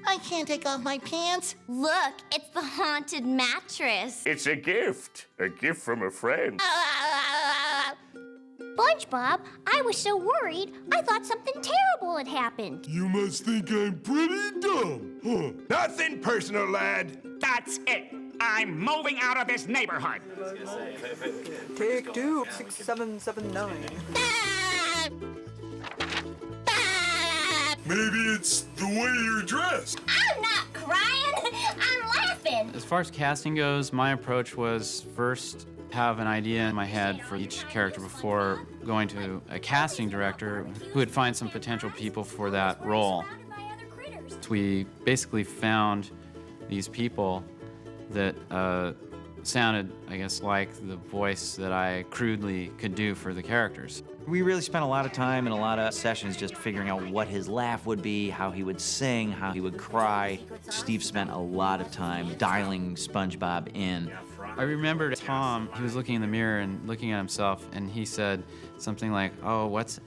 I can't take off my pants. Look, it's the haunted mattress. It's a gift from a friend. SpongeBob, I was so worried, I thought something terrible had happened. You must think I'm pretty dumb, huh? Nothing personal, lad. That's it. I'm moving out of this neighborhood. Take 2, 6779. Maybe it's the way you're dressed. I'm not crying, I'm laughing. As far as casting goes, my approach was first have an idea in my head for each character before going to a casting director who would find some potential people for that role. We basically found these people that sounded, I guess, like the voice that I crudely could do for the characters. We really spent a lot of time and a lot of sessions just figuring out what his laugh would be, how he would sing, how he would cry. Steve spent a lot of time dialing SpongeBob in. I remember Tom, he was looking in the mirror and looking at himself, and he said something like, oh, what's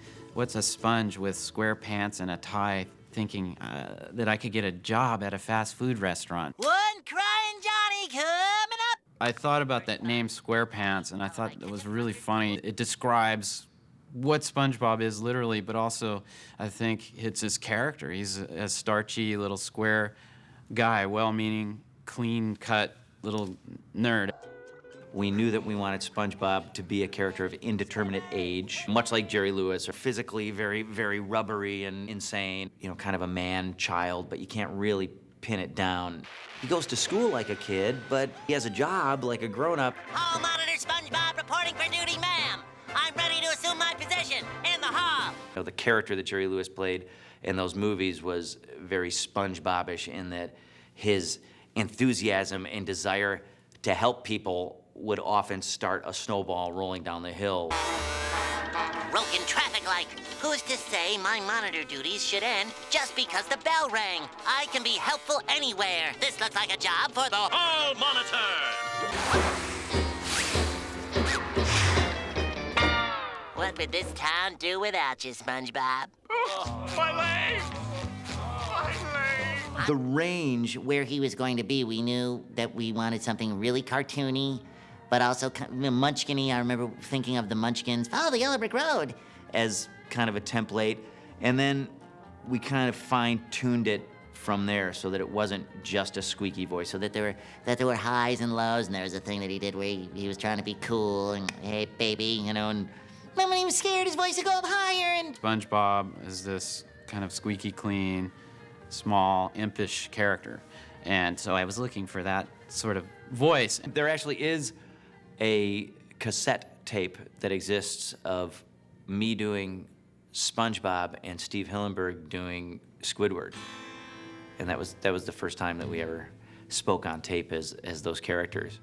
a sponge with SquarePants and a tie thinking that I could get a job at a fast food restaurant. One crying Johnny coming up. I thought about that name SquarePants, and I thought it was really funny. It describes what SpongeBob is literally, but also I think it's his character. He's a starchy little square guy, well-meaning, clean-cut little nerd. We knew that we wanted SpongeBob to be a character of indeterminate age, much like Jerry Lewis, or physically very, very rubbery and insane, you know, kind of a man-child, but you can't really pin it down. He goes to school like a kid, but he has a job like a grown-up. Hall monitor SpongeBob reporting for duty, ma'am. I'm ready to assume my position in the hall. You know, the character that Jerry Lewis played in those movies was very SpongeBob-ish in that his enthusiasm and desire to help people would often start a snowball rolling down the hill. Broken traffic light. Who's to say my monitor duties should end just because the bell rang? I can be helpful anywhere. This looks like a job for the hall monitor. What would this town do without you, SpongeBob? Oh, my leg! My leg! The range, Where he was going to be, we knew that we wanted something really cartoony, but also munchkin-y. I remember thinking of the Munchkins. Follow the yellow brick road. as kind of a template, and then we kind of fine-tuned it from there so that it wasn't just a squeaky voice, So that there were highs and lows, and there was a thing that he did where he was trying to be cool and, hey, baby, you know, and then when he was scared, his voice would go up higher, and... SpongeBob is this kind of squeaky clean, small, impish character. And so I was looking for that sort of voice. There actually is a cassette tape that exists of me doing SpongeBob and Steve Hillenburg doing Squidward. And that was the first time that we ever spoke on tape as those characters.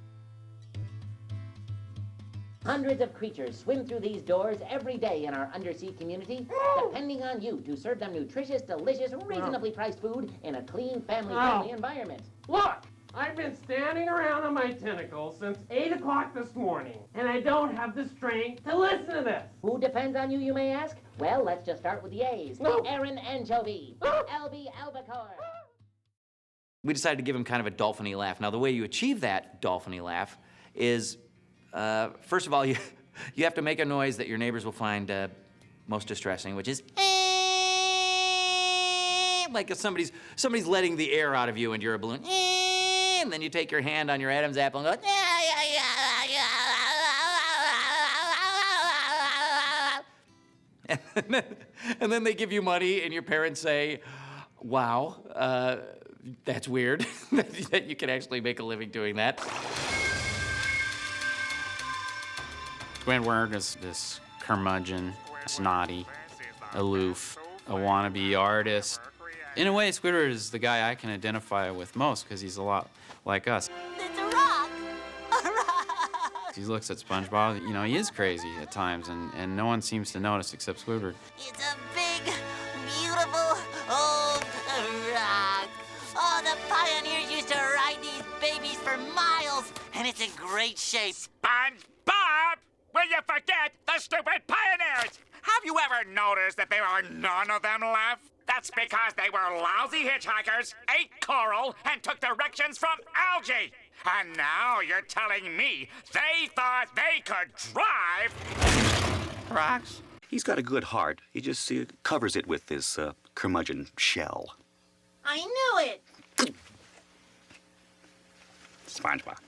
Hundreds of creatures swim through these doors every day in our undersea community, depending on you to serve them nutritious, delicious, reasonably priced food in a clean, family-friendly environment. Look, I've been standing around on my tentacles since 8 o'clock this morning, and I don't have the strength to listen to this. Who depends on you may ask? Well, let's just start with the A's. No. Aaron Anchovy, LB Albacore. We decided to give him kind of a dolphin-y laugh. Now, the way you achieve that dolphin-y laugh is, first of all, you have to make a noise that your neighbors will find most distressing, which is like if somebody's letting the air out of you and you're a balloon. And then you take your hand on your Adam's apple and go, and then they give you money and your parents say, wow, that's weird that you can actually make a living doing that. Squidward is this curmudgeon, snotty, aloof, a wannabe artist. In a way, Squidward is the guy I can identify with most because he's a lot like us. It's a rock! A rock! He looks at SpongeBob, you know, he is crazy at times, and no one seems to notice except Squidward. It's a big, beautiful, old rock. Oh, the pioneers used to ride these babies for miles, and it's in great shape. SpongeBob! Will you forget the stupid pioneers? Have you ever noticed that there are none of them left? The That's because they were lousy hitchhikers, ate coral, and took directions from algae. And now you're telling me they thought they could drive? Rocks. He's got a good heart. He just covers it with this curmudgeon shell. I knew it. SpongeBob.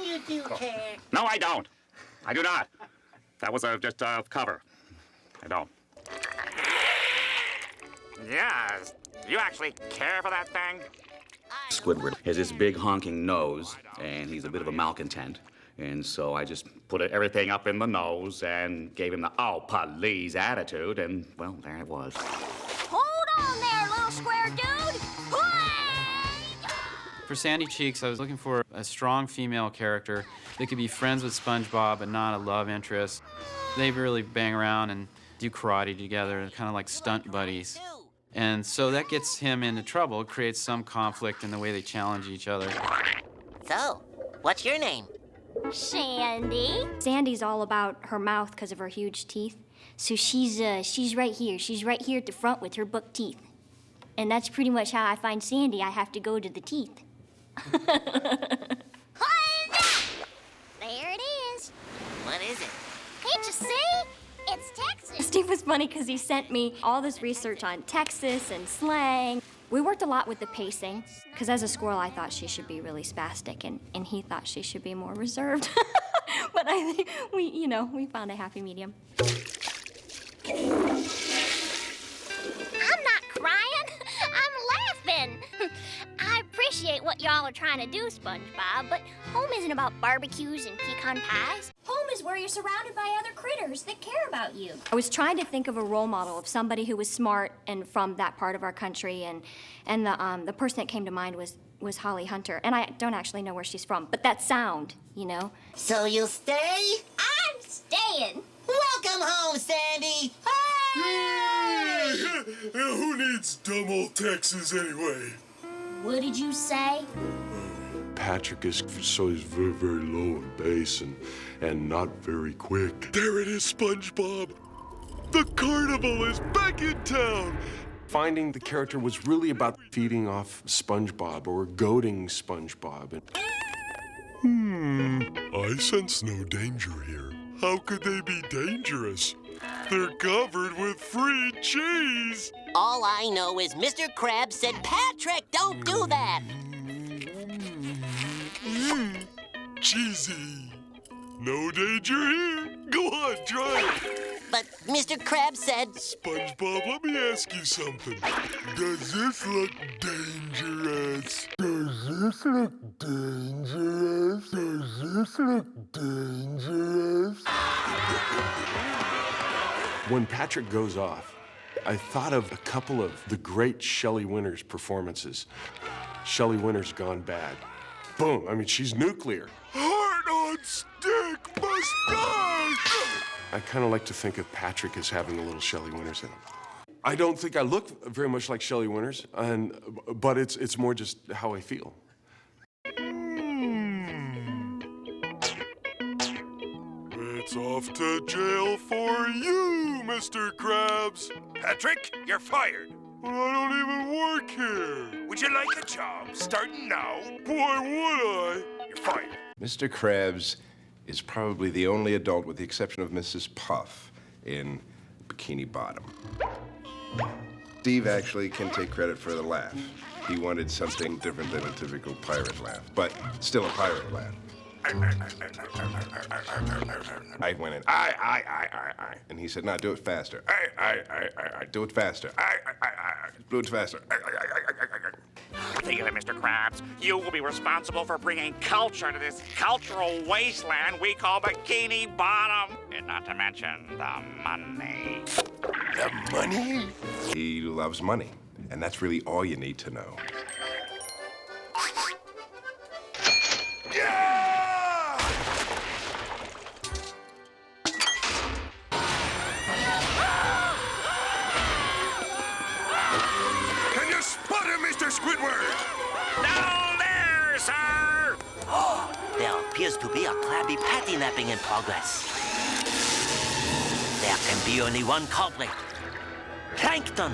You do care. No, I don't. I do not. That was just a cover. I don't. Yes. You actually care for that thing? Squidward has this big honking nose, and he's a bit of a malcontent. And so I just put everything up in the nose and gave him the oh, please attitude, and, well, there it was. Hold on there, little square dude! Hooray! For Sandy Cheeks, I was looking for a strong female character that could be friends with SpongeBob but not a love interest. They really bang around and do karate together, kind of like stunt buddies. And so that gets him into trouble, creates some conflict in the way they challenge each other. So, what's your name? Sandy. Sandy's all about her mouth because of her huge teeth. So she's right here. She's right here at the front with her buck teeth. And that's pretty much how I find Sandy. I have to go to the teeth. There it is. What is it? Can't you see? It's Texas. Steve was funny because he sent me all this research on Texas and slang. We worked a lot with the pacing, because as a squirrel, I thought she should be really spastic, and he thought she should be more reserved. But I think we found a happy medium. I'm not crying. I'm laughing. I appreciate what y'all are trying to do, SpongeBob, but home isn't about barbecues and pecan pies. Home is where you're surrounded by other critters that care about you. I was trying to think of a role model of somebody who was smart and from that part of our country, and the person that came to mind was Holly Hunter. And I don't actually know where she's from, but that sound, you know? So you'll stay? I'm staying. Welcome home, Sandy! Hey, who needs dumb old Texas anyway? What did you say? Patrick is so he's very, very low in bass and not very quick. There it is, SpongeBob. The carnival is back in town. Finding the character was really about feeding off SpongeBob or goading SpongeBob. I sense no danger here. How could they be dangerous? They're covered with free cheese. All I know is Mr. Krabs said, Patrick, don't do that. Cheesy. No danger here. Go on, try it. But Mr. Krabs said... SpongeBob, let me ask you something. Does this look dangerous? Does this look dangerous? Does this look dangerous? When Patrick goes off, I thought of a couple of the great Shelley Winters performances. Shelley Winters gone bad. Boom, I mean, she's nuclear. Heart on stick, mustache! I kind of like to think of Patrick as having a little Shelley Winters in him. I don't think I look very much like Shelley Winters, but it's more just how I feel. It's off to jail for you, Mr. Krabs. Patrick, you're fired. But I don't even work here. Would you like the job? Starting now. Boy, would I. You're fired. Mr. Krabs is probably the only adult, with the exception of Mrs. Puff, in Bikini Bottom. Steve actually can take credit for the laugh. He wanted something different than a typical pirate laugh, but still a pirate laugh. I went in, I. And he said, no, do it faster. I. Do it faster. Do it faster. Think of it, Mr. Krabs. You will be responsible for bringing culture to this cultural wasteland we call Bikini Bottom. And not to mention the money. The money? He loves money, and that's really all you need to know. Can you spot him, Mr. Squidward? Down there, sir! There appears to be a Krabby Patty napping in progress. There can be only one culprit. Catch Plankton.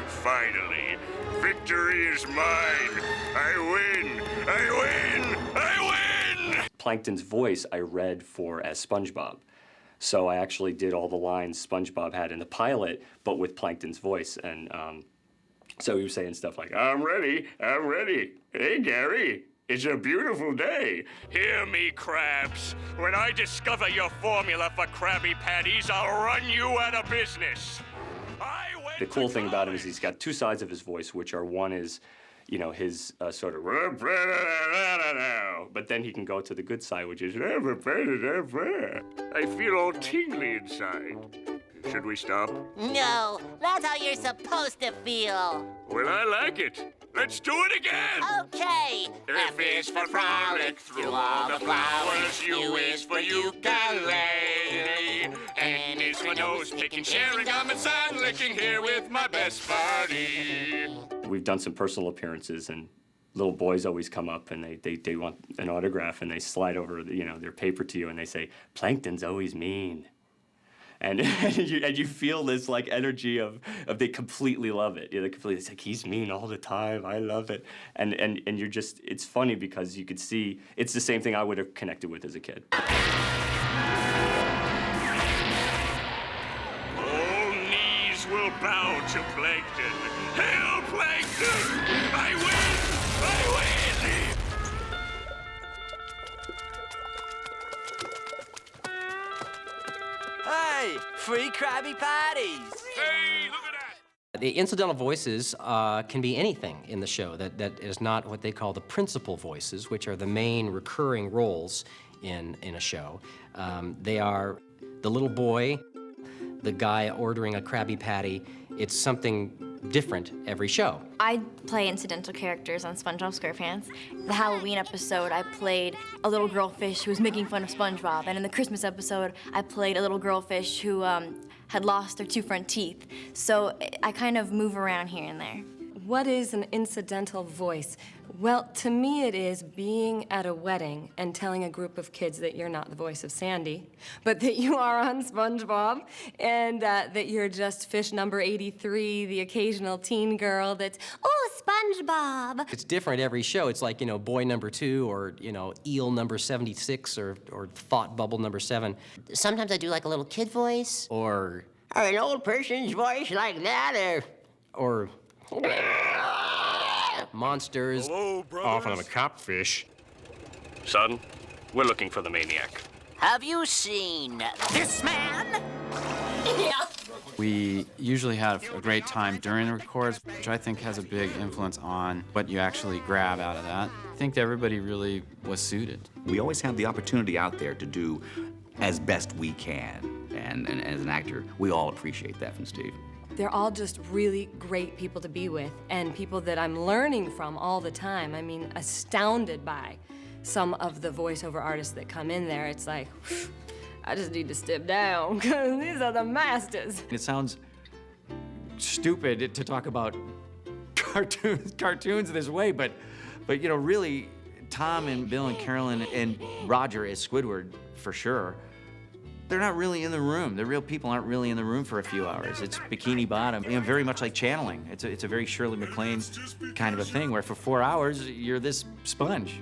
Finally, victory is mine. I win! I win! I win! Plankton's voice I read for as SpongeBob. So I actually did all the lines SpongeBob had in the pilot, but with Plankton's voice. And so he was saying stuff like, I'm ready, I'm ready. Hey, Gary, it's a beautiful day. Hear me, crabs. When I discover your formula for Krabby Patties, I'll run you out of business. The cool thing about him is he's got two sides of his voice, which are one is, you know, his sort of, but then he can go to the good side, which is, I feel all tingly inside. Should we stop? No, that's how you're supposed to feel. Well, I like it. Let's do it again. Okay. F is for frolic through all the flowers. U is for ukulele. N is for nose picking, sharing gum and sun licking here with my best buddy. We've done some personal appearances, and little boys always come up and they want an autograph, and they slide over, you know, their paper to you, and they say, Plankton's always mean. And you feel this like energy of they completely love it. They completely, it's like, he's mean all the time. I love it. And you're just, it's funny because you could see it's the same thing I would have connected with as a kid. All knees will bow to Plankton. Hail Plankton! I win! I win! Hey, free Krabby Patties! Hey, look at that! The incidental voices can be anything in the show that is not what they call the principal voices, which are the main recurring roles in a show. They are the little boy, the guy ordering a Krabby Patty. It's something different every show. I play incidental characters on SpongeBob SquarePants. The Halloween episode, I played a little girl fish who was making fun of SpongeBob. And in the Christmas episode, I played a little girl fish who had lost their 2 front teeth. So I kind of move around here and there. What is an incidental voice? Well, to me it is being at a wedding and telling a group of kids that you're not the voice of Sandy, but that you are on SpongeBob, and that you're just fish number 83, the occasional teen girl that's, oh, SpongeBob. It's different every show. It's like, you know, boy number 2 or, you know, eel number 76 or thought bubble number 7. Sometimes I do like a little kid voice. Or an old person's voice like that, or monsters. Hello, brothers. Often I'm a copfish. Son, we're looking for the maniac. Have you seen this man? Yeah. We usually have a great time during the records, which I think has a big influence on what you actually grab out of that. I think everybody really was suited. We always have the opportunity out there to do as best we can. And as an actor, we all appreciate that from Steve. They're all just really great people to be with, and people that I'm learning from all the time. I mean, astounded by some of the voiceover artists that come in there. It's like, I just need to step down, because these are the masters. It sounds stupid to talk about cartoons this way, but you know, really, Tom and Bill and Carolyn and Roger as Squidward, for sure, they're not really in the room. The real people aren't really in the room for a few hours. It's Bikini Bottom, you know, very much like channeling. It's a very Shirley MacLaine kind of a thing, where for 4 hours, you're this sponge.